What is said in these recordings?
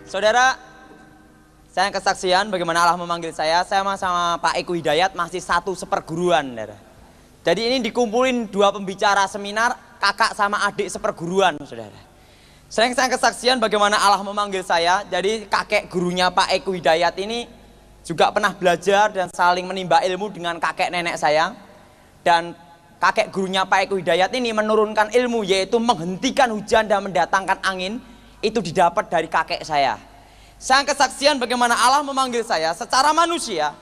Saudara, saya kesaksian bagaimana Allah memanggil saya sama Pak Eko Hidayat masih satu seperguruan. Saudara. Jadi ini dikumpulin dua pembicara seminar, kakak sama adik seperguruan, saudara. Saya kesaksian bagaimana Allah memanggil saya. Jadi kakek gurunya Pak Eko Hidayat ini juga pernah belajar dan saling menimba ilmu dengan kakek nenek saya. Dan kakek gurunya Pak Eko Hidayat ini menurunkan ilmu, yaitu menghentikan hujan dan mendatangkan angin. Itu didapat dari kakek saya. Saya kesaksian bagaimana Allah memanggil saya secara manusia.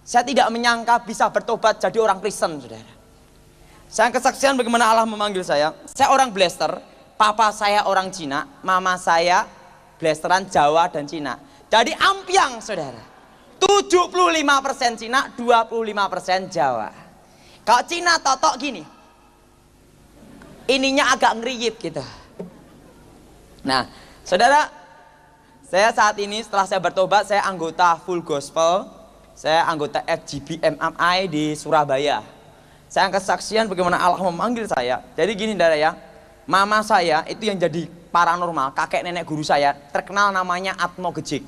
Saya tidak menyangka bisa bertobat jadi orang Kristen, saudara. Saya kesaksian bagaimana Allah memanggil saya. Saya orang Blaster, papa saya orang Cina, mama saya Blasteran Jawa dan Cina. Jadi ampiang, saudara. 75% Cina, 25% Jawa. Kalau Cina totok gini, ininya agak ngeriyip gitu. Nah, saudara, saya saat ini setelah saya bertobat, saya anggota Full Gospel, saya anggota FGB MMI di Surabaya. Saya kesaksian bagaimana Allah memanggil saya. Jadi gini, saudara ya, mama saya itu yang jadi paranormal, kakek nenek guru saya, terkenal namanya Atmo Gejik.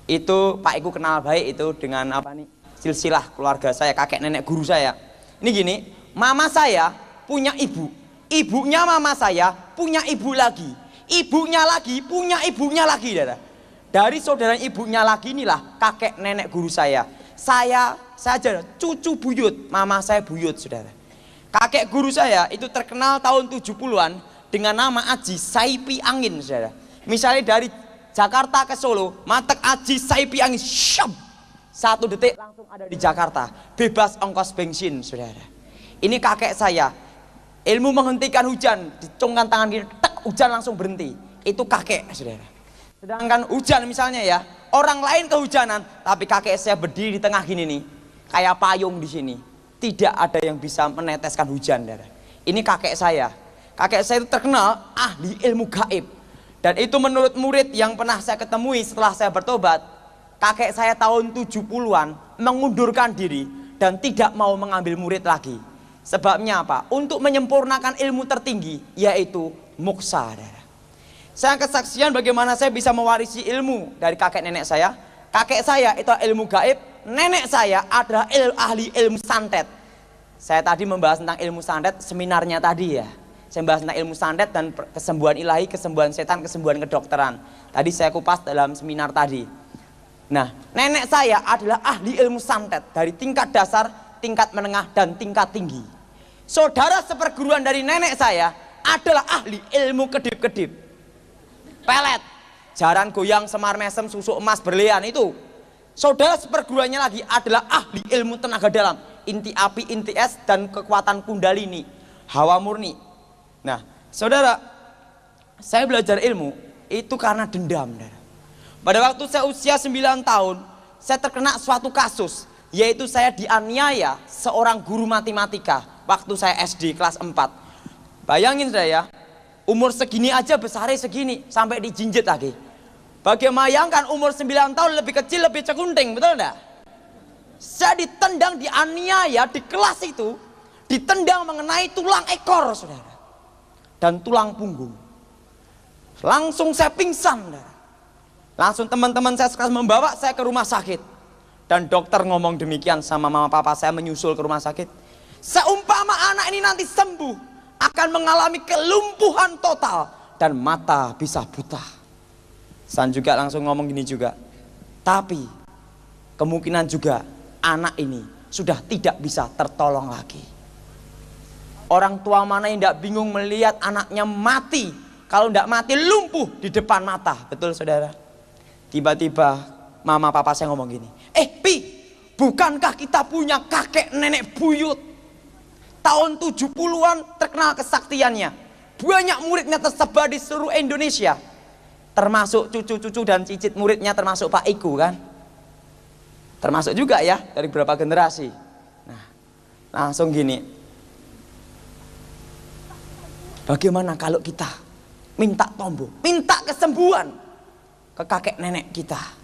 Itu Pak Iku kenal baik itu dengan apa nih, silsilah keluarga saya, kakek nenek guru saya. Ini gini, mama saya punya ibu, ibunya mama saya punya ibu lagi. Ibunya lagi, punya ibunya lagi, saudara. Dari saudara ibunya lagi inilah kakek nenek guru saya. Saya aja cucu buyut, mama saya buyut, saudara. Kakek guru saya itu terkenal tahun 70-an dengan nama Aji Saipi Angin, saudara. Misalnya dari Jakarta ke Solo, matek Aji Saipi Angin, syam, 1 detik langsung ada di Jakarta, bebas ongkos bensin, saudara. Ini kakek saya, ilmu menghentikan hujan, dicungkan tangan gini, hujan langsung berhenti. Itu kakek, saudara. Sedangkan hujan misalnya ya, orang lain kehujanan, tapi kakek saya berdiri di tengah gini nih, kayak payung di sini. Tidak ada yang bisa meneteskan hujan, saudara. Ini kakek saya. Kakek saya itu terkenal ahli ilmu gaib. Dan itu menurut murid yang pernah saya ketemui setelah saya bertobat, kakek saya tahun 70-an mengundurkan diri dan tidak mau mengambil murid lagi. Sebabnya apa? Untuk menyempurnakan ilmu tertinggi, yaitu moksa. Saya kesaksian bagaimana saya bisa mewarisi ilmu dari kakek nenek saya. Kakek saya itu ilmu gaib, nenek saya adalah ahli ilmu santet. Saya tadi membahas tentang ilmu santet, seminarnya tadi ya. Saya membahas tentang ilmu santet dan kesembuhan ilahi, kesembuhan setan, kesembuhan kedokteran. Tadi saya kupas dalam seminar tadi. Nah, nenek saya adalah ahli ilmu santet dari tingkat dasar, tingkat menengah, dan tingkat tinggi. Saudara seperguruan dari nenek saya adalah ahli ilmu kedip-kedip, pelet, jaran goyang, semar mesem, susu emas, berlian itu. Saudara seperguruannya lagi adalah ahli ilmu tenaga dalam, inti api, inti es, dan kekuatan kundalini, hawa murni. Nah, saudara, saya belajar ilmu itu karena dendam. Pada waktu saya usia 9 tahun, saya terkena suatu kasus, yaitu saya dianiaya seorang guru matematika waktu saya SD kelas 4. Bayangin saya, umur segini aja besarnya segini, sampai dijinjit lagi. Bagaimana bayangkan umur 9 tahun lebih kecil, lebih cekunting, betul enggak? Saya ditendang, dianiaya di kelas itu, ditendang mengenai tulang ekor, saudara. Dan tulang punggung. Langsung saya pingsan, saudara. Langsung teman-teman saya sekelas membawa saya ke rumah sakit. Dan dokter ngomong demikian sama mama papa saya menyusul ke rumah sakit. Seumpama anak ini nanti sembuh, akan mengalami kelumpuhan total dan mata bisa buta. Saya juga langsung ngomong gini juga, tapi kemungkinan juga anak ini sudah tidak bisa tertolong lagi. Orang tua mana yang tidak bingung melihat anaknya mati, kalau tidak mati lumpuh di depan mata, betul saudara? Tiba-tiba mama papa saya ngomong gini, Pi, bukankah kita punya kakek nenek buyut? Tahun 70-an terkenal kesaktiannya. Banyak muridnya tersebar di seluruh Indonesia. Termasuk cucu-cucu dan cicit muridnya, termasuk Pak Iku kan. Termasuk juga ya dari beberapa generasi. Nah, langsung gini. Bagaimana kalau kita minta tombo, minta kesembuhan ke kakek nenek kita?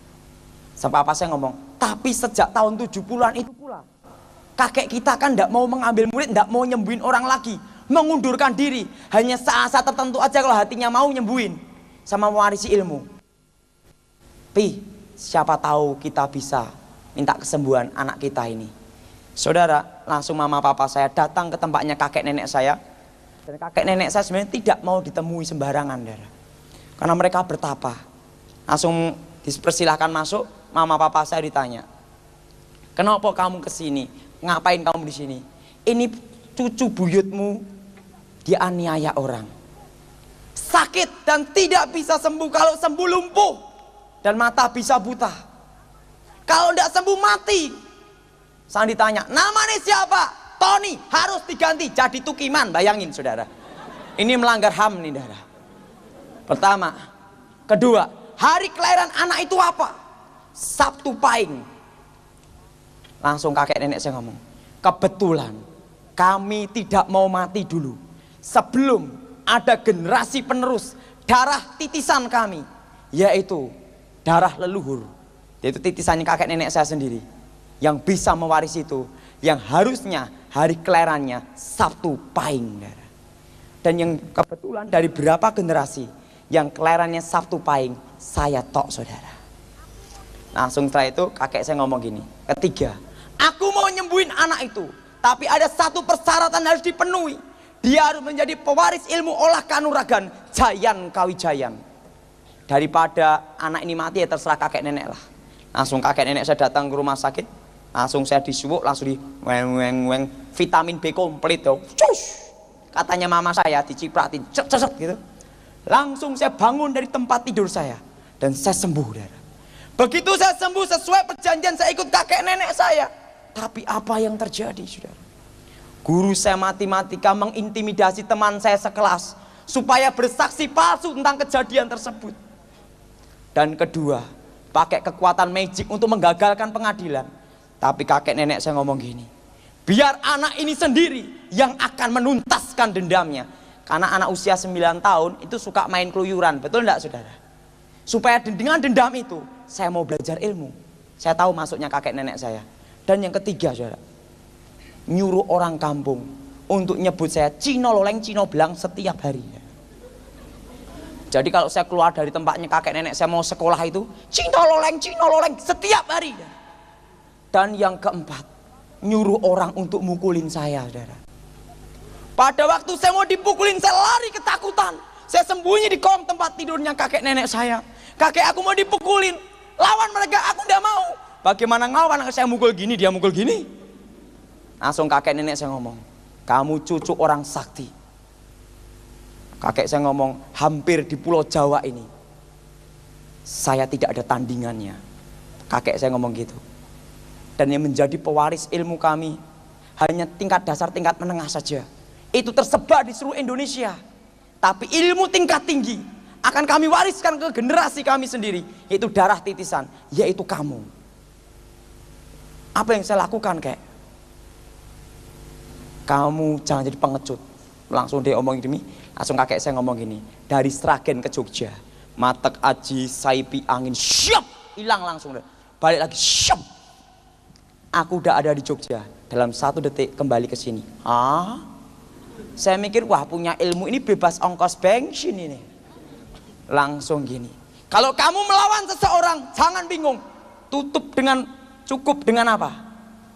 Sampai apa saya ngomong, tapi sejak tahun 70-an itu pula kakek kita kan tidak mau mengambil murid, tidak mau nyembuhin orang lagi, mengundurkan diri. Hanya saat-saat tertentu aja kalau hatinya mau nyembuhin sama mewarisi ilmu. Pi, siapa tahu kita bisa minta kesembuhan anak kita ini. Saudara, langsung mama papa saya datang ke tempatnya kakek nenek saya. Dan kakek nenek saya sebenarnya tidak mau ditemui sembarangan, saudara. Karena mereka bertapa. Langsung dipersilahkan masuk, mama papa saya ditanya, kenapa kamu kesini? Ngapain kamu di sini? Ini cucu buyutmu dianiaya orang. Sakit dan tidak bisa sembuh. Kalau sembuh lumpuh dan mata bisa buta. Kalau tidak sembuh mati. Saya ditanya, namanya siapa? Tony, harus diganti jadi Tukiman. Bayangin saudara, ini melanggar HAM nih saudara. Pertama. Kedua, hari kelahiran anak itu apa? Sabtu Pahing. Langsung kakek nenek saya ngomong, kebetulan kami tidak mau mati dulu sebelum ada generasi penerus darah titisan kami, yaitu darah leluhur, yaitu titisannya kakek nenek saya sendiri, yang bisa mewarisi itu, yang harusnya hari kelahirannya Sabtu Pahing. Dan yang kebetulan dari berapa generasi yang kelahirannya Sabtu Pahing, saya tok saudara. Langsung setelah itu kakek saya ngomong gini, ketiga, aku mau nyembuhin anak itu, tapi ada satu persyaratan harus dipenuhi. Dia harus menjadi pewaris ilmu olah kanuragan Jayan Kawijayan. Daripada anak ini mati ya terserah kakek nenek lah. Langsung kakek nenek saya datang ke rumah sakit, langsung saya disuwuk, langsung di weng vitamin B komplit tuh. Cus! Katanya mama saya dicipratin, cek gitu. Langsung saya bangun dari tempat tidur saya dan saya sembuh, saudara. Begitu saya sembuh sesuai perjanjian saya ikut kakek nenek saya. Tapi apa yang terjadi, saudara? Guru saya matematika mengintimidasi teman saya sekelas supaya bersaksi palsu tentang kejadian tersebut. Dan kedua, pakai kekuatan magic untuk menggagalkan pengadilan. Tapi kakek nenek saya ngomong gini, biar anak ini sendiri yang akan menuntaskan dendamnya. Karena anak usia 9 tahun itu suka main keluyuran, betul enggak saudara? Supaya dengan dendam itu saya mau belajar ilmu. Saya tahu masuknya kakek nenek saya. Dan yang ketiga saudara, nyuruh orang kampung untuk nyebut saya Cino Loleng, Cino Belang setiap hari. Jadi kalau saya keluar dari tempatnya kakek nenek saya mau sekolah itu Cino Loleng setiap hari. Dan yang keempat, nyuruh orang untuk mukulin saya saudara. Pada waktu saya mau dipukulin saya lari ketakutan. Saya sembunyi di kolong tempat tidurnya kakek nenek saya. Kakek aku mau dipukulin, lawan mereka, aku tidak mau. Bagaimana ngelawan, saya mukul gini, dia mukul gini. Langsung kakek nenek saya ngomong, kamu cucu orang sakti. Kakek saya ngomong, hampir di Pulau Jawa ini saya tidak ada tandingannya. Kakek saya ngomong gitu. Dan yang menjadi pewaris ilmu kami hanya tingkat dasar, tingkat menengah saja. Itu tersebar di seluruh Indonesia. Tapi ilmu tingkat tinggi akan kami wariskan ke generasi kami sendiri, yaitu darah titisan, yaitu kamu. Apa yang saya lakukan kayak? Kamu jangan jadi pengecut. Langsung dia omongin demi, langsung kakek saya ngomong gini, dari Sragen ke Jogja, Matek Aji Saipi angin, syap, hilang langsung. Balik lagi, syap. Aku udah ada di Jogja, dalam 1 detik kembali ke sini. Saya mikir, wah punya ilmu ini bebas ongkos bensin ini. Langsung gini, kalau kamu melawan seseorang jangan bingung, cukup dengan apa?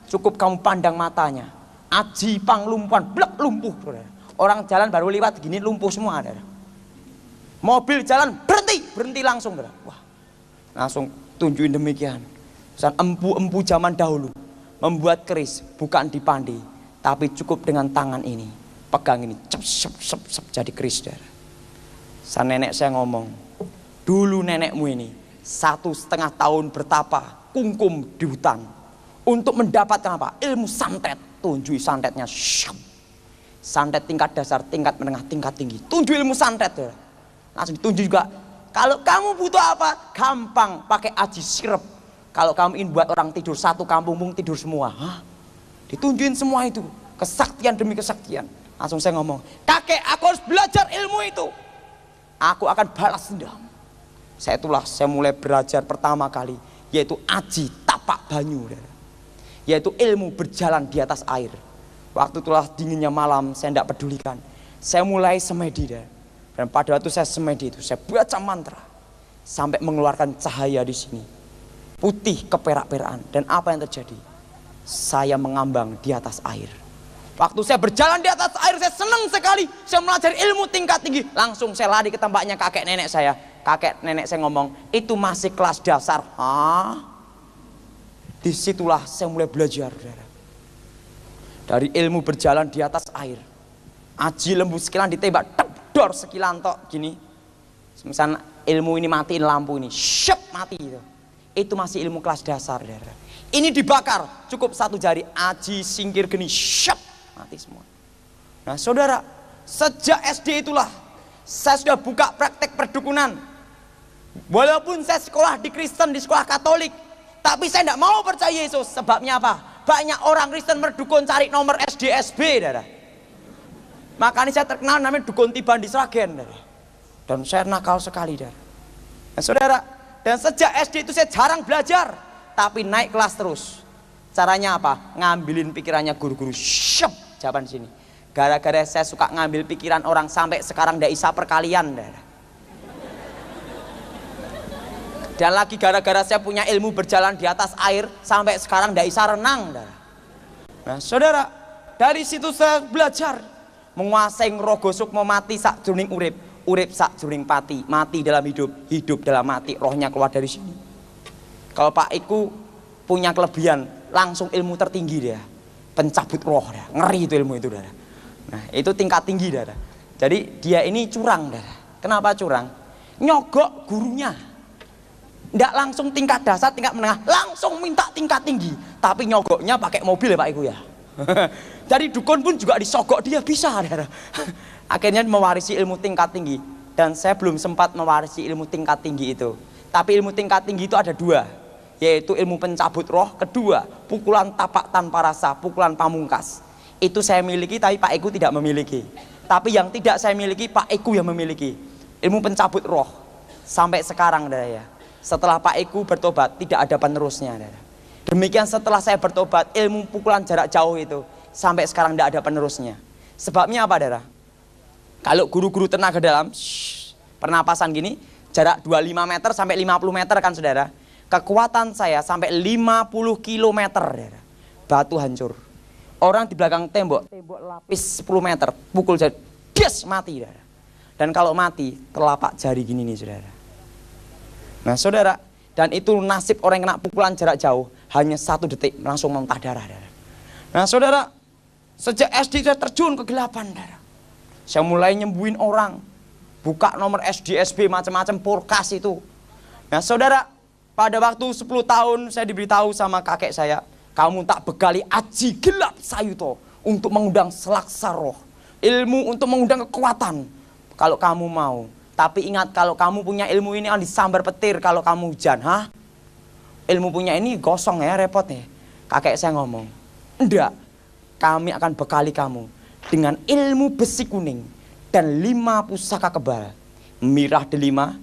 Cukup kamu pandang matanya, aji panglumpuhan, blek lumpuh. Orang jalan baru lewat gini lumpuh semua. Mobil jalan berhenti langsung. Wah, langsung tunjukin demikian. Pesan empu-empu zaman dahulu membuat keris bukan dipandi, tapi cukup dengan tangan ini. Pegang ini, cep, jadi keris. Sang nenek saya ngomong, dulu nenekmu ini 1,5 tahun bertapa kungkum di hutan untuk mendapatkan apa? Ilmu santet. Tunjui santetnya, santet tingkat dasar, tingkat menengah, tingkat tinggi. Tunjuk ilmu santet. Langsung ditunjuk juga. Kalau kamu butuh apa? Gampang, pakai aji sirep. Kalau kamu ingin buat orang tidur satu kampung tidur semua. Ditunjukin semua itu, kesaktian demi kesaktian. Langsung saya ngomong, kakek aku harus belajar ilmu itu. Aku akan balas dendam. Saya mulai belajar pertama kali, yaitu aji tapak banyu. Yaitu ilmu berjalan di atas air. Waktu itulah dinginnya malam, saya tidak pedulikan. Saya mulai semedi. Dan pada waktu saya semedi itu, saya baca mantra. sampai mengeluarkan cahaya di sini. Putih keperak-perakan. Dan apa yang terjadi? Saya mengambang di atas air. Waktu saya berjalan di atas air, saya senang sekali. Saya melajari ilmu tingkat tinggi. Langsung saya lari ke tempatnya kakek nenek saya. Kakek nenek saya ngomong, itu masih kelas dasar. Disitulah saya mulai belajar. Dari ilmu berjalan di atas air. Aji lembu sekilan ditembak, dor sekilan tok gini. Misalnya ilmu ini matiin lampu ini, syep mati itu. Itu masih ilmu kelas dasar. Ini dibakar, cukup satu jari, aji singkir geni, syep mati semua. Nah saudara, sejak SD itulah saya sudah buka praktek perdukunan. Walaupun saya sekolah di Kristen, di sekolah Katolik, tapi saya tidak mau percaya Yesus. Sebabnya apa? Banyak orang Kristen berdukun cari nomor SDSB, saudara. Makanya saya terkenal namanya dukun Tiban di Sragen, saudara. Dan saya nakal sekali, saudara. Nah, saudara, dan sejak SD itu saya jarang belajar, tapi naik kelas terus. Caranya apa? Ngambilin pikirannya guru-guru. Syep, jawaban sini. Gara-gara saya suka ngambil pikiran orang sampai sekarang tidak bisa perkalian. Dan lagi gara-gara saya punya ilmu berjalan di atas air sampai sekarang tidak bisa renang. Nah saudara, dari situ saya belajar menguasai rogo sukmo mati sak jroning urip, urip sak jroning pati, mati dalam hidup, hidup dalam mati, rohnya keluar dari sini. Kalau Pak Iku punya kelebihan, langsung ilmu tertinggi dia, pencabut roh, dia. Ngeri itu ilmu itu, dia. Nah itu tingkat tinggi, dia. Jadi dia ini curang, dia. Kenapa curang? Nyogok gurunya. Nggak langsung tingkat dasar, tingkat menengah, langsung minta tingkat tinggi. Tapi nyogoknya pakai mobil ya Pak Iku ya. Jadi dukun pun juga disogok dia bisa. Akhirnya mewarisi ilmu tingkat tinggi. Dan saya belum sempat mewarisi ilmu tingkat tinggi itu. Tapi ilmu tingkat tinggi itu ada dua, yaitu ilmu pencabut roh. Kedua, pukulan tapak tanpa rasa, pukulan pamungkas. Itu saya miliki tapi Pak Iku tidak memiliki. Tapi yang tidak saya miliki Pak Iku yang memiliki. Ilmu pencabut roh. Sampai sekarang ya. Setelah Pak Iku bertobat tidak ada penerusnya. Demikian setelah saya bertobat, ilmu pukulan jarak jauh itu sampai sekarang tidak ada penerusnya. Sebabnya apa, Dara? Kalau guru-guru tenaga dalam, pernapasan gini, jarak 25 meter sampai 50 meter kan saudara. Kekuatan saya sampai 50 kilometer, Dara. Batu hancur. Orang di belakang tembok lapis 10 meter, pukul jari, des, mati, Dara. Dan kalau mati, telapak jari gini nih, saudara. Nah saudara, dan itu nasib orang yang kena pukulan jarak jauh, hanya 1 detik langsung muntah darah. Nah saudara, sejak SD saya terjun ke kegelapan. Saya mulai nyembuhin orang, buka nomor SDSB macam-macam porkas itu. Nah saudara, pada waktu 10 tahun saya diberitahu sama kakek saya, kamu tak bekali aji gelap sayuto untuk mengundang selaksa roh, ilmu untuk mengundang kekuatan. Kalau kamu mau. Tapi ingat, kalau kamu punya ilmu ini disambar petir kalau kamu hujan. Ilmu punya ini gosong ya, repot ya. Kakek saya ngomong, enggak, kami akan bekali kamu dengan ilmu besi kuning dan 5 pusaka kebal. Mirah delima,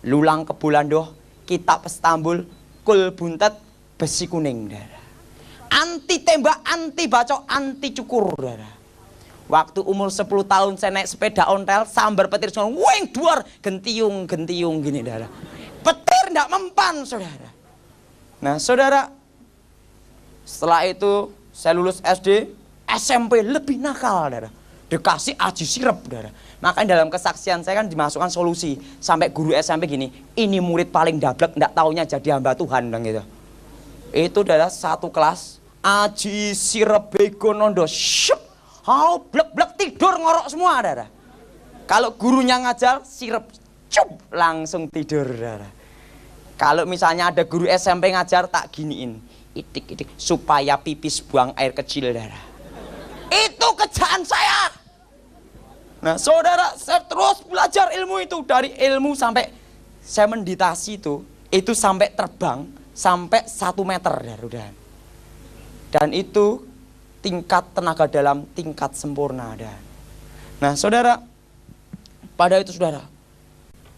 lulang kebulandoh, kitab Istanbul, kul buntet, besi kuning. Anti tembak, anti bacok, anti cukur. Waktu umur 10 tahun saya naik sepeda ontel, sambar petir semua, weng duar, gentiung gini, saudara. Petir tidak mempan, saudara. Nah, saudara, setelah itu saya lulus SD, SMP lebih nakal, saudara. Dikasih aji sirep, saudara. Makanya dalam kesaksian saya kan dimasukkan solusi, sampai guru SMP gini, ini murid paling dablek, tidak taunya jadi hamba Tuhan, gitu. Itu adalah satu kelas, aji sirep bego nondo, syuk. Blek-blek tidur ngorok semua, Dara. Kalau gurunya ngajar, sirep, cup, langsung tidur, Dara. Kalau misalnya ada guru SMP ngajar, tak giniin, itik-itik, supaya pipis buang air kecil, Dara. Itu kerjaan saya. Nah, saudara, saya terus belajar ilmu itu. Dari ilmu sampai saya meditasi itu sampai terbang, sampai 1 meter, Dara. Dan itu tingkat tenaga dalam, tingkat sempurna ada. Nah saudara, pada itu saudara,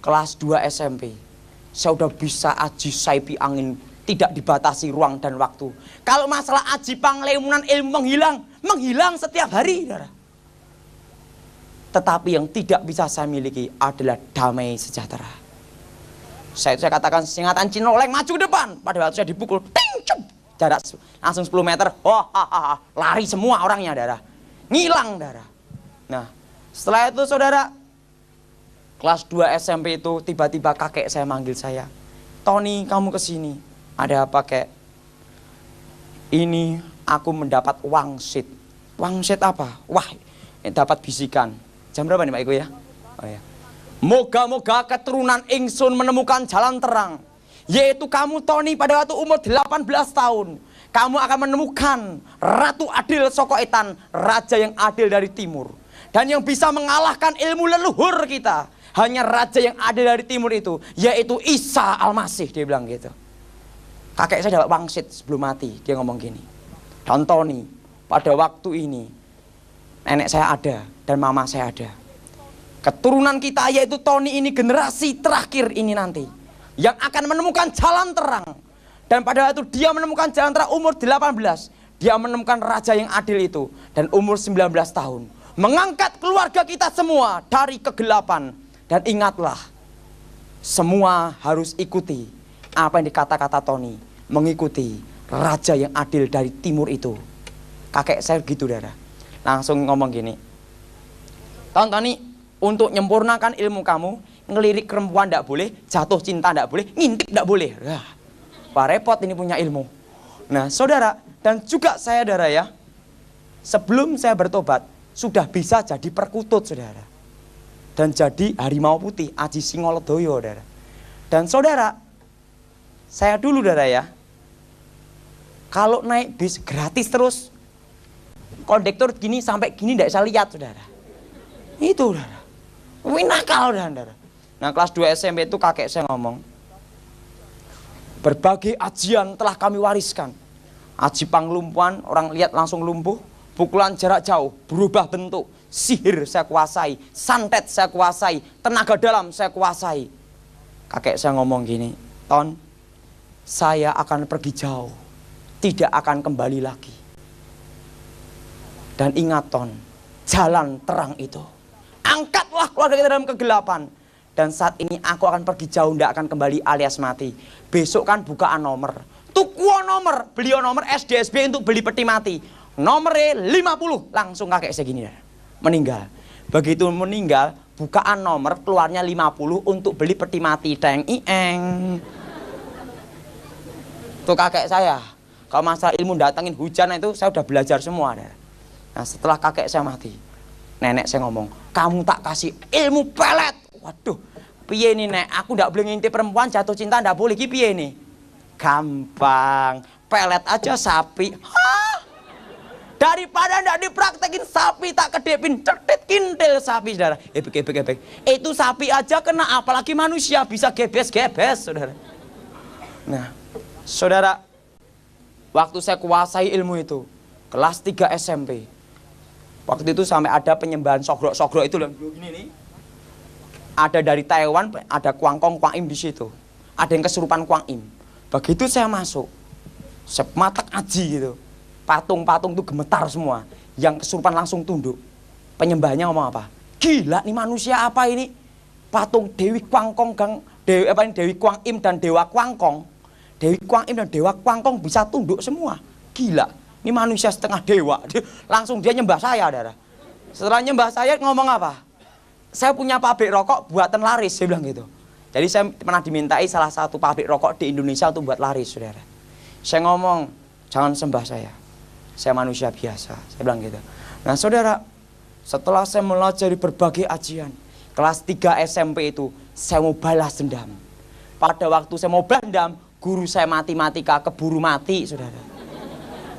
kelas 2 SMP, saya udah bisa aji saipi angin, tidak dibatasi ruang dan waktu. Kalau masalah aji panglemunan ilmu menghilang setiap hari, saudara. Tetapi yang tidak bisa saya miliki adalah damai sejahtera. Saya katakan singatan Cinoleng maju ke depan. Pada waktu saya dipukul, ting, cep, jarak langsung 10 meter. Lari semua orangnya, darah. Ngilang, darah. Nah, setelah itu saudara, kelas 2 SMP itu tiba-tiba kakek saya manggil saya. Tony, kamu kesini. Ada apa, kek? Ini aku mendapat wangsit. Wangsit apa? Wah, dapat bisikan. Jam berapa nih Pak Iko ya? Oh ya. Moga-moga keturunan ingsun menemukan jalan terang. Yaitu kamu Tony pada waktu umur 18 tahun. Kamu akan menemukan Ratu Adil Sokoetan, raja yang adil dari timur. Dan yang bisa mengalahkan ilmu leluhur kita. Hanya raja yang adil dari timur itu, yaitu Isa Al-Masih, dia bilang gitu. Kakek saya dapat wangsit sebelum mati, dia ngomong gini. Dan Tony, pada waktu ini nenek saya ada dan mama saya ada. Keturunan kita yaitu Tony ini generasi terakhir ini nanti yang akan menemukan jalan terang. Dan pada waktu dia menemukan jalan terang umur 18, dia menemukan raja yang adil itu. Dan umur 19 tahun mengangkat keluarga kita semua dari kegelapan. Dan ingatlah, semua harus ikuti apa yang dikata-kata Tony, mengikuti raja yang adil dari timur itu. Kakek saya gitu, darah. Langsung ngomong gini, Tony, untuk menyempurnakan ilmu kamu, ngelirik perempuan tidak boleh, jatuh cinta tidak boleh, ngintip tidak boleh. Wah, repot ini punya ilmu. Nah, saudara, dan juga saya, saudara ya, sebelum saya bertobat, sudah bisa jadi perkutut, saudara. Dan jadi harimau putih, Aji Singolodoyo, saudara. Dan saudara, saya dulu, saudara ya, kalau naik bis gratis terus, kondektur gini sampai gini tidak bisa lihat, saudara. Itu, saudara. Wih, nakal, saudara. Nah, kelas 2 SMP itu kakek saya ngomong, berbagai ajian telah kami wariskan. Aji panglumpuan, orang lihat langsung lumpuh. Pukulan jarak jauh, berubah bentuk. Sihir saya kuasai, santet saya kuasai, tenaga dalam saya kuasai. Kakek saya ngomong gini, Ton, saya akan pergi jauh, tidak akan kembali lagi. Dan ingat, Ton, jalan terang itu, angkatlah keluarga kita dalam kegelapan. Dan saat ini aku akan pergi jauh, tidak akan kembali alias mati. Besok kan bukaan nomor, tukuo nomor, beli nomor SDSB untuk beli peti mati. Nomornya 50, langsung kakek segini ya, meninggal. Begitu meninggal, bukaan nomor keluarnya 50 untuk beli peti mati. Deng ieng. Tuh kakek saya. Kalau masalah ilmu datangin hujan itu saya udah belajar semua. Nah, setelah kakek saya mati, nenek saya ngomong, kamu tak kasih ilmu pelet. Waduh, piye nih nek, aku ndak boleh ngintip perempuan, jatuh cinta ndak boleh, piye nih? Gampang, pelet aja sapi. Hah? Daripada ndak dipraktekin sapi tak kedepin, cetit kintil sapi, saudara. Ebek. Itu sapi aja kena, apalagi manusia bisa gebes-gebes, saudara. Nah, saudara, waktu saya kuasai ilmu itu, kelas 3 SMP. Waktu itu sampai ada penyembahan sogro itu yang gini nih. Ada dari Taiwan, ada Kuangkong, Kuang Im di situ. Ada yang kesurupan Kuang Im. Begitu saya masuk, sematak aji gitu. Patung-patung itu gemetar semua. Yang kesurupan langsung tunduk. Penyembahnya ngomong apa? Gila nih manusia apa ini? Patung Dewi Kuangkong, Dewi Kuang Im dan Dewa Kuangkong. Dewi Kuang Im dan Dewa Kuangkong bisa tunduk semua. Gila, ini manusia setengah dewa. Langsung dia nyembah saya, saudara. Setelah nyembah saya ngomong apa? Saya punya pabrik rokok buatan laris, saya bilang gitu. Jadi saya pernah dimintai salah satu pabrik rokok di Indonesia untuk buat laris, saudara. Saya ngomong, jangan sembah saya manusia biasa, saya bilang gitu. Nah saudara, setelah saya melajari berbagai ajian, kelas 3 SMP itu, saya mau balas dendam. Pada waktu saya mau balas dendam, guru saya matematika keburu mati, saudara.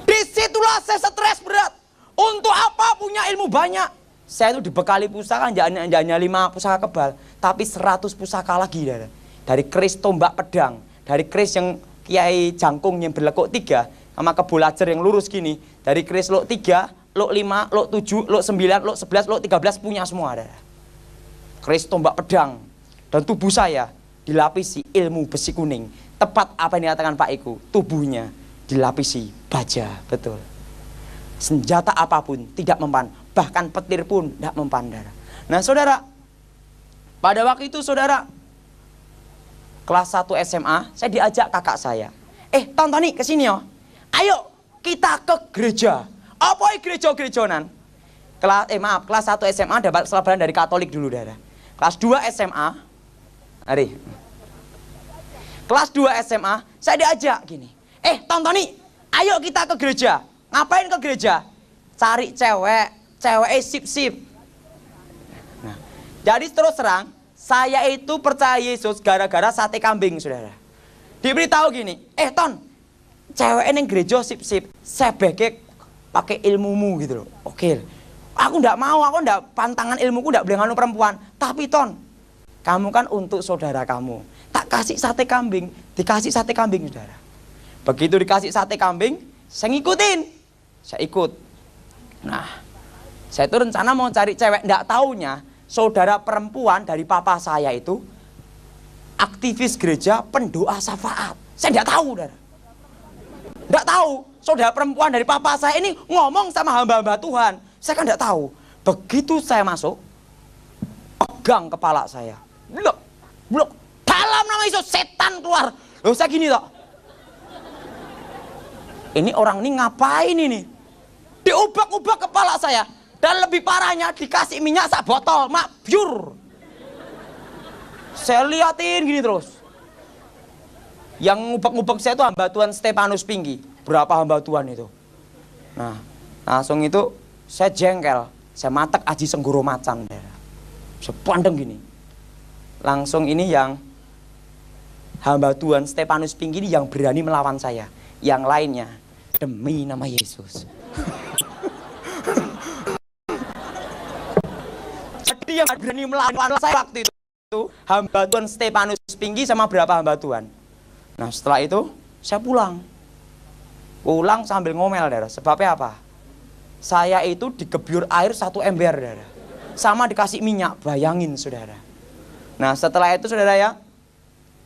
Disitulah saya stres berat. Untuk apa punya ilmu banyak? Saya itu dibekali pusaka, hanya 5 pusaka kebal, tapi 100 pusaka lagi, saudara. Dari keris tombak pedang, dari keris yang Kiai Jangkung yang berlekuk 3, sama kebolajer yang lurus gini, dari keris luk 3, luk 5, luk 7, luk 9, luk 11, luk 13 punya semua, saudara. Keris tombak pedang. Dan tubuh saya dilapisi ilmu besi kuning. Tepat apa yang dikatakan Pak Iku, tubuhnya dilapisi baja, betul. Senjata apapun tidak mempan, bahkan petir pun tidak mempan, saudara. Nah saudara, pada waktu itu saudara, kelas 1 SMA, saya diajak kakak saya. Toni, kesini yo. Ayo, kita ke gereja. Apa gereja-gerejonan? Kelas 1 SMA dapat selebaran dari Katolik dulu, Dara. Kelas 2 SMA, hari. Kelas 2 SMA, saya diajak gini. Toni, ayo kita ke gereja. Ngapain ke gereja? Cari cewek sip-sip. Nah, jadi terus terang, saya itu percaya Yesus gara-gara sate kambing, saudara. Diberitahu gini, Ton, cewek yang gereja sip-sip, saya beke pakai ilmumu gitu loh. Oke, aku ndak mau, aku ndak pantangan ilmuku ndak boleh nganu perempuan. Tapi Ton, kamu kan untuk saudara kamu. Tak kasih sate kambing, dikasih sate kambing, saudara. Begitu dikasih sate kambing, saya ngikutin, saya ikut. Nah, saya itu rencana mau cari cewek, ndak taunya saudara perempuan dari papa saya itu aktivis gereja pendoa syafaat. Saya ndak tahu, saudara. Nggak tahu, saudara perempuan dari papa saya ini ngomong sama hamba-hamba Tuhan. Saya kan nggak tahu. Begitu saya masuk, pegang kepala saya. Blok. Dalam nama Yesus, setan keluar. Loh, saya gini toh. Ini orang ini ngapain ini? Diubak-ubak kepala saya. Dan lebih parahnya dikasih minyak sak botol, mabyur. Saya liatin gini terus. Yang ngubek-ngubek saya itu hamba Tuhan Stefanus Pinggi. Berapa hamba Tuhan itu? Nah, langsung itu saya jengkel. Saya matek Aji Senggoro Macan. Saya pandang gini. Langsung ini yang hamba Tuhan Stefanus Pinggi ini yang berani melawan saya. Yang lainnya, demi nama Yesus. Jadi yang berani melawan saya waktu itu hamba Tuhan Stefanus Pinggi sama berapa hamba Tuhan. Nah, setelah itu saya pulang sambil ngomel, saudara. Sebabnya apa? Saya itu digebyur air 1 ember, saudara. Sama dikasih minyak, bayangin, saudara. Nah, setelah itu, saudara ya,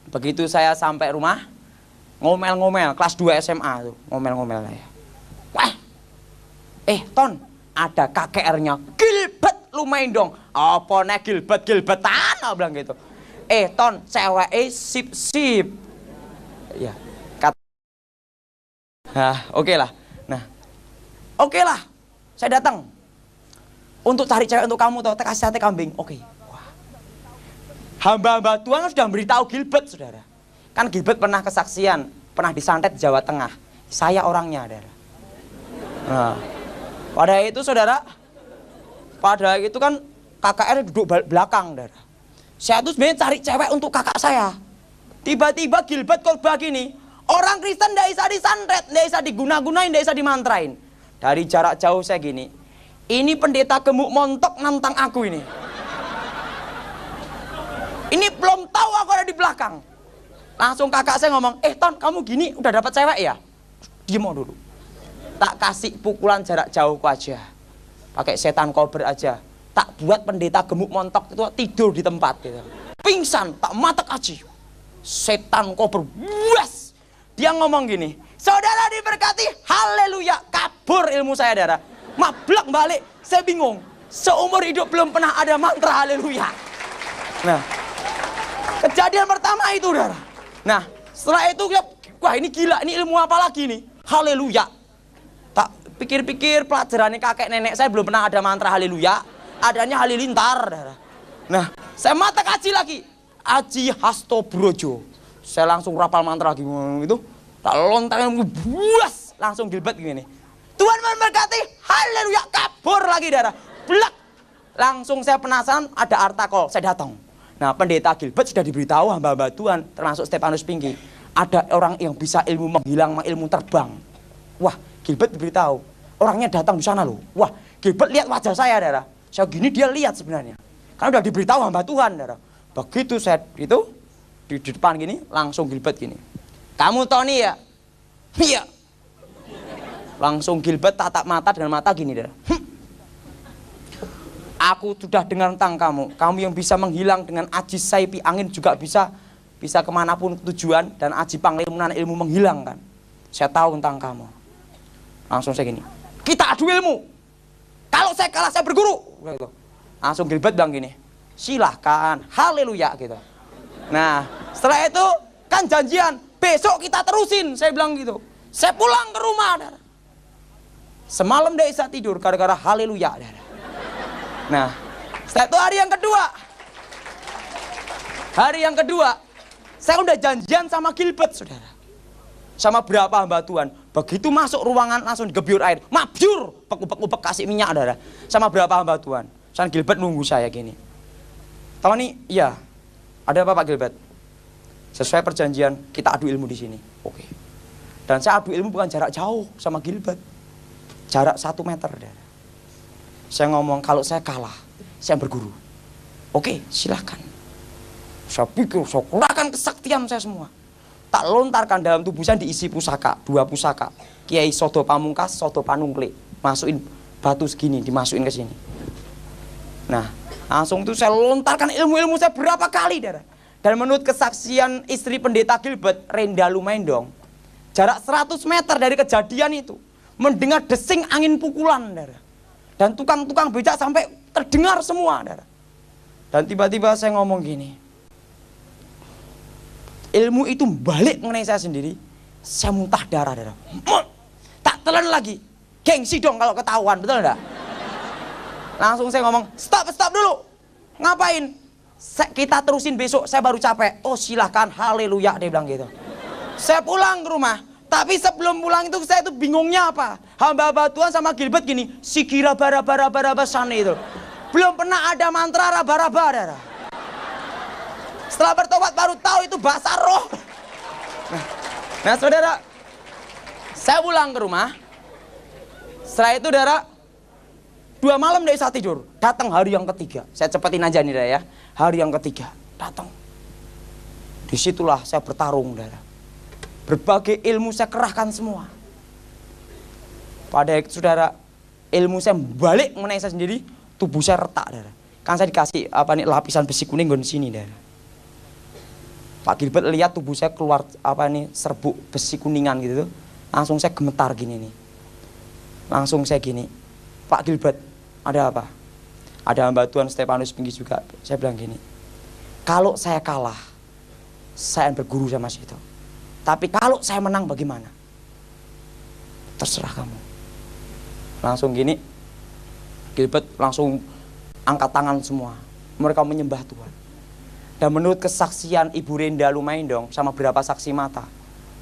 begitu saya sampai rumah, ngomel-ngomel, kelas 2 SMA tuh, ngomel-ngomel saya. Wah, Ton, ada KKR-nya, Gilbert lumayan dong. Apa nih Gilbertan, bilang gitu. Ton, cewek sip-sip. Ya, oke lah. Nah, oke lah. Saya datang untuk cari cewek untuk kamu, toh, kasih sate kambing. Oke. Wah. Hamba-hamba Tuhan sudah memberitahu Gilbert, saudara. Kan Gilbert pernah kesaksian, pernah disantet di Jawa Tengah. Saya orangnya, saudara. Nah, pada itu, saudara, pada itu kan KKR duduk belakang, saudara. Saya tuh sebenarnya cari cewek untuk kakak saya. Tiba-tiba Gilbert khotbah gini, orang Kristen tidak bisa disantet, tidak bisa diguna-gunain, tidak bisa dimantrain. Dari jarak jauh saya gini, ini pendeta gemuk montok nantang aku ini. Ini belum tahu aku ada di belakang. Langsung kakak saya ngomong, Ton, kamu gini udah dapat cewek ya? Diem dulu. Tak kasih pukulan jarak jauh aja. Pakai setan kober aja. Tak buat pendeta gemuk montok itu tidur di tempat gitu. Pingsan, tak matek aja. Setan kober, wes. Dia ngomong gini, saudara diberkati, haleluya. Kabur ilmu saya, saudara. Mablak balik, saya bingung. Seumur hidup belum pernah ada mantra haleluya. Nah, kejadian pertama itu, saudara. Nah, setelah itu, wah ini gila, ini ilmu apa lagi nih? Haleluya. Tak pikir-pikir pelajaran kakek nenek saya belum pernah ada mantra haleluya. Adanya halilintar, saudara. Nah, saya mata kaji lagi. Aji Hasto Brojo. Saya langsung rapal mantra lagi gitu. Tak lontar buas, langsung Gilbert gini. Tuhan memberkati, haleluya, kabur lagi, saudara. Blak. Langsung saya penasaran, ada artikel, saya datang. Nah, pendeta Gilbert sudah diberitahu hamba-hamba Tuhan, termasuk Stefanus Pinggi. Ada orang yang bisa ilmu menghilang, ilmu terbang. Wah, Gilbert diberitahu. Orangnya datang di sana loh. Wah, Gilbert lihat wajah saya, saudara. Saya gini dia lihat sebenarnya. Karena udah diberitahu hamba Tuhan, saudara. Begitu saya itu di depan gini, langsung Gilbert gini. Kamu Tony ya? Iya. Langsung Gilbert tatap mata dengan mata gini, saudara. Aku sudah dengar tentang kamu. Kamu yang bisa menghilang dengan aji saipi angin juga bisa kemanapun tujuan, dan aji panglimunan ilmu menghilangkan. Saya tahu tentang kamu. Langsung saya gini. Kita adu ilmu. Kalau saya kalah saya berguru. Langsung Gilbert bilang gini. Silahkan, haleluya gitu. Nah, Setelah itu kan janjian, besok kita terusin. Saya bilang gitu. Saya pulang ke rumah, saudara. Semalam dia bisa tidur gara-gara haleluya, saudara. Nah, setelah itu hari yang kedua. Hari yang kedua, saya udah janjian sama Gilbert, saudara. Sama berapa hamba Tuhan. Begitu masuk ruangan langsung digebyur air. Mabyur, upek-upek kasih minyak, saudara. Sama berapa hamba Tuhan. San Gilbert nunggu saya gini. Tahu nih, iya. Ada apa Pak Gilbert? Sesuai perjanjian, kita adu ilmu di sini. Oke. Dan saya adu ilmu bukan jarak jauh sama Gilbert. Jarak 1 meter, saudara. Saya ngomong, kalau saya kalah, saya berguru. Oke, silahkan. Saya pikir, saya kurangkan kesaktian saya semua. Tak lontarkan dalam tubuh saya diisi pusaka, 2 pusaka. Kiai Sodo Pamungkas, Sodo Panungklik. Masukin batu segini, dimasukin ke sini. Nah, langsung itu saya lontarkan ilmu-ilmu saya berapa kali, saudara. Dan menurut kesaksian istri pendeta Gilbert, Renda Lumendong, jarak 100 meter dari kejadian itu, mendengar desing angin pukulan, saudara. Dan tukang-tukang becak sampai terdengar semua, saudara. Dan tiba-tiba saya ngomong gini, ilmu itu balik mengenai saya sendiri, saya muntah darah, saudara. Tak telan lagi, gengsi dong kalau ketahuan, betul enggak? Langsung saya ngomong, stop dulu. Ngapain? Kita terusin besok, saya baru capek. Oh silahkan, haleluya, dia bilang gitu. Saya pulang ke rumah. Tapi sebelum pulang itu saya itu bingungnya apa? Hamba-hamba Tuhan sama Gilbert gini, sikira bara sana itu. Belum pernah ada mantra raba-raba. Setelah bertobat baru tahu itu bahasa roh. Nah saudara, saya pulang ke rumah. Setelah itu saudara, 2 malam dia bisa tidur. Datang hari yang ketiga. Saya cepetin aja nih ya. Hari yang ketiga datang. Disitulah saya bertarung, saudara. Berbagai ilmu saya kerahkan semua. Pada saudara, ilmu saya balik mengenai saya sendiri, tubuh saya retak, saudara. Kan saya dikasih lapisan besi kuning di sini, saudara. Pak Gilbert lihat tubuh saya keluar serbuk besi kuningan gitu. Langsung saya gemetar gini nih. Langsung saya gini, Pak Gilbert, ada apa? Ada hamba Tuhan Stefanus Pinggis juga. Saya bilang gini, kalau saya kalah, saya berguru sama situ. Tapi kalau saya menang bagaimana? Terserah kamu. Langsung gini, Gilbert langsung angkat tangan semua. Mereka menyembah Tuhan. Dan menurut kesaksian Ibu Renda Lumendong sama beberapa saksi mata,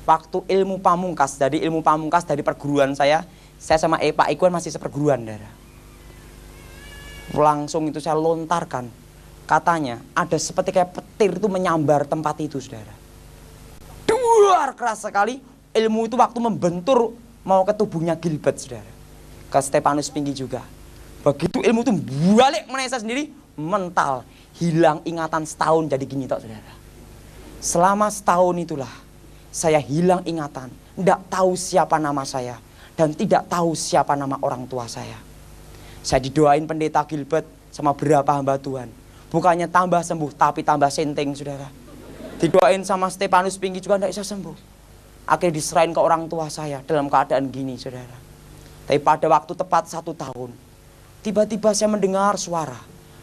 waktu ilmu pamungkas dari perguruan saya sama Pak Ikuan masih seperguruan, saudara. Langsung itu saya lontarkan. Katanya ada seperti kayak petir itu menyambar tempat itu, saudara. Duar keras sekali. Ilmu itu waktu membentur mau ke tubuhnya Gilbert, saudara. Ke Stefanus Pinggis juga. Begitu ilmu itu balik mengenai saya sendiri, mental. Hilang ingatan setahun jadi gini tok, saudara. Selama setahun itulah saya hilang ingatan. Tidak tahu siapa nama saya. Dan tidak tahu siapa nama orang tua saya. Saya didoain pendeta Gilbert sama beberapa hamba Tuhan. Bukannya tambah sembuh, tapi tambah senteng, saudara. Didoain sama Stefanus Pinggis juga tidak bisa sembuh. Akhirnya diserahin ke orang tua saya dalam keadaan gini, saudara. Tapi pada waktu tepat 1 tahun, tiba-tiba saya mendengar suara,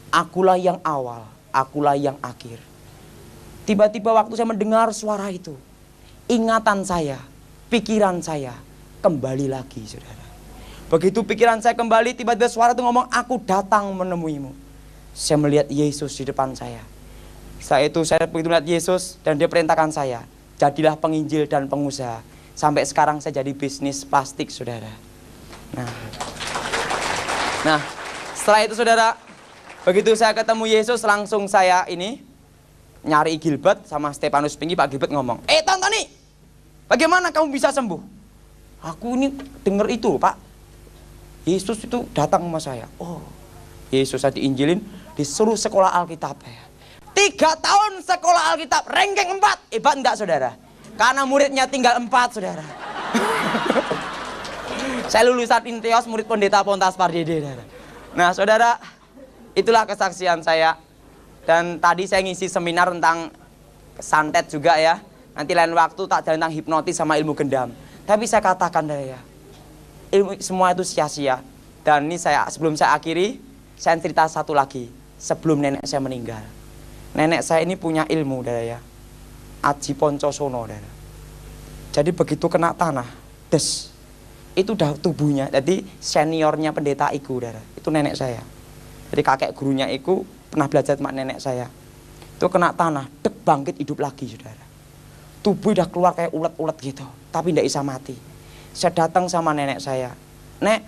akulah yang awal, akulah yang akhir. Tiba-tiba waktu saya mendengar suara itu, ingatan saya, pikiran saya kembali lagi, saudara. Begitu pikiran saya kembali, tiba-tiba suara itu ngomong, aku datang menemuimu. Saya melihat Yesus di depan saya. Setelah itu saya begitu melihat Yesus dan dia perintahkan saya, jadilah penginjil dan pengusaha. Sampai sekarang saya jadi bisnis plastik, saudara. Nah, setelah itu saudara, begitu saya ketemu Yesus, langsung saya nyari Gilbert sama Stefanus Pinggis. Pak Gilbert ngomong, Tantani, bagaimana kamu bisa sembuh? Aku ini dengar itu, Pak. Yesus itu datang sama saya. Oh, Yesus saya diinjilin, disuruh sekolah Alkitab. 3 tahun sekolah Alkitab, ranking 4. Hebat enggak, saudara? Karena muridnya tinggal 4, saudara. Saya lulusan Inteos, murid pendeta Pontas Pardede. Nah, saudara, itulah kesaksian saya. Dan tadi saya ngisi seminar tentang santet juga ya. Nanti lain waktu tak tentang hipnotis sama ilmu gendam. Tapi saya katakan ya, ilmu semua itu sia-sia. Dan ini sebelum saya akhiri, saya cerita satu lagi. Sebelum nenek saya meninggal, nenek saya ini punya ilmu, ya. Aji Poncosono. Jadi begitu kena tanah, des, itu udah tubuhnya. Jadi seniornya pendeta Iku, itu nenek saya. Jadi kakek gurunya Iku pernah belajar sama nenek saya. Itu kena tanah, dek bangkit hidup lagi, saudara. Tubuh udah keluar kayak ulet-ulet gitu, tapi tidak bisa mati. Saya datang sama nenek saya, Nek,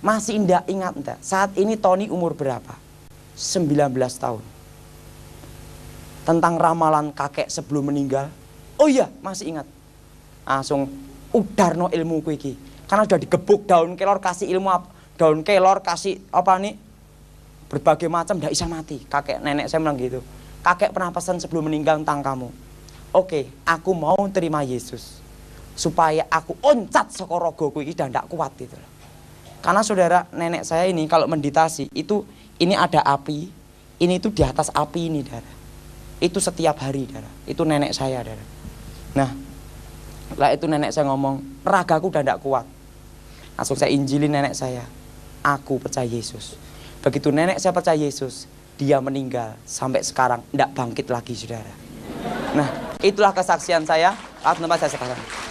masih indah ingat enggak? Saat ini Tony umur berapa? 19 tahun. Tentang ramalan kakek sebelum meninggal. Oh iya, masih ingat. Langsung udarno ilmuku iki. Karena udah digebuk daun kelor kasih ilmu apa? Daun kelor kasih apa nih? Berbagai macam tidak bisa mati. Kakek nenek saya bilang gitu. Kakek pernah pesan sebelum meninggal tentang kamu. Oke, aku mau terima Yesus. Supaya aku oncat sekorogoku iki dan tidak kuat gitu. Karena saudara nenek saya ini kalau meditasi itu ini ada api, ini itu di atas api ini, darah. Itu setiap hari, darah. Itu nenek saya, darah. Nah, lah itu nenek saya ngomong, ragaku udah tidak kuat. Langsung saya injilin nenek saya, aku percaya Yesus. Begitu nenek saya percaya Yesus, dia meninggal sampai sekarang tidak bangkit lagi, saudara. Nah, itulah kesaksian saya. Tempat saya sekarang.